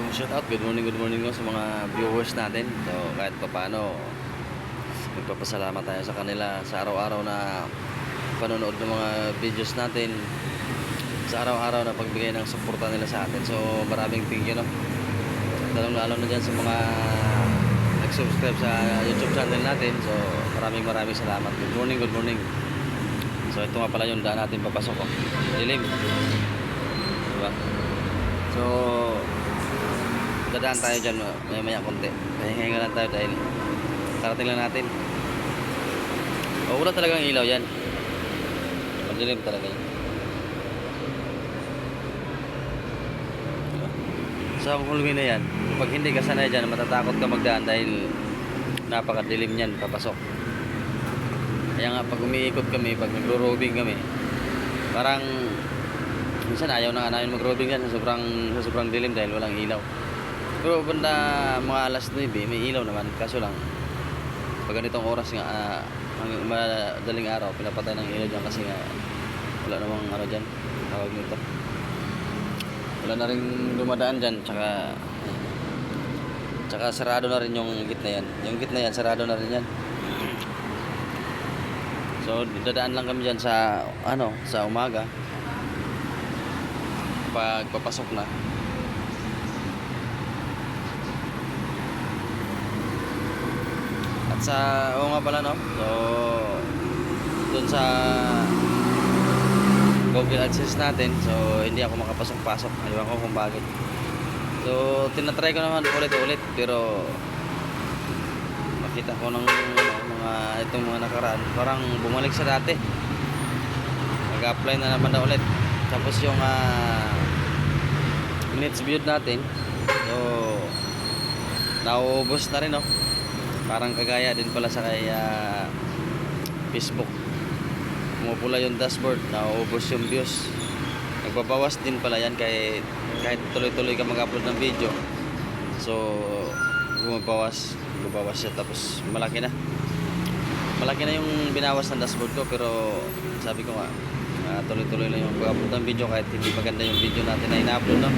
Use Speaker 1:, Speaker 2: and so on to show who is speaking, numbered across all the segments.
Speaker 1: Shout out, good morning ko sa mga viewers natin. So kahit pa paano, nagpapasalamat tayo sa kanila sa araw-araw na panonood ng mga videos natin, sa araw-araw na pagbigay ng suporta nila sa atin. So maraming thank you, no? Lalong lalo na dyan sa mga nag-subscribe sa YouTube channel natin. So maraming salamat. Good morning. So ito nga pala yung daan natin papasok, oh. Dilim, diba? So dadaan tayo dyan maya konti. Pahinga lang tayo dahil karating lang natin. Wala talagang ilaw yan. Madilim talaga yan. Sa hulmi na yan, pag hindi ka sanay dyan, matatakot ka magdaan dahil napakadilim yan papasok. Kaya nga pag umiikot kami, pag nagro-robing kami, parang minsan ayaw na nga namin mag-robing yan sa sobrang dilim dahil walang ilaw. Pero banda mga alas 9 may ilaw naman, kaso lang pag ganitong oras nga madaling araw pinapatay ng ilaw dyan kasi nga wala namang ano dyan, tawag nito, wala na rin dumadaan dyan, tsaka sarado na rin yung gitna yan, sarado na rin yan. So dadaan lang kami dyan sa sa umaga pag papasok na. At oo nga pala, no? So doon sa Google AdSense natin, so hindi ako makapasok-pasok. Ayaw ko kung bakit. So tinatry ko naman ulit pero makita ko ng itong mga nakaraan, parang bumalik sa dati. Nag-apply na naman na ulit. Tapos yung minutes viewed natin, so nauubos na rin, no? Parang kagaya din pala sa kay Facebook, pumupula yung dashboard, nauubos yung views. Nagbabawas din pala yan kahit tuloy-tuloy ka mag-upload ng video. So bumabawas siya, tapos malaki na yung binawas ng dashboard ko. Pero sabi ko nga, tuloy-tuloy lang yung pag-upload ng video kahit hindi maganda yung video natin na ina-upload, no?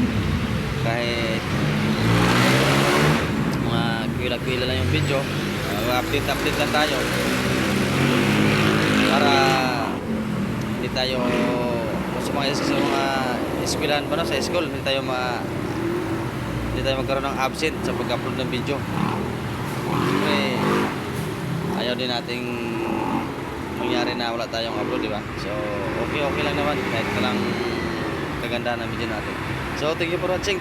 Speaker 1: Kahit mga kwila-kwila lang yung video, update lang tayo para hindi tayo sa mga eskwelahan pa, no? Sa school hindi tayo magkaroon ng absent sa pag-upload ng video. Siyempre ayaw din nating mangyari na wala tayong upload, diba? So okay lang naman kahit walang kagandahan ng video natin. So thank you for watching.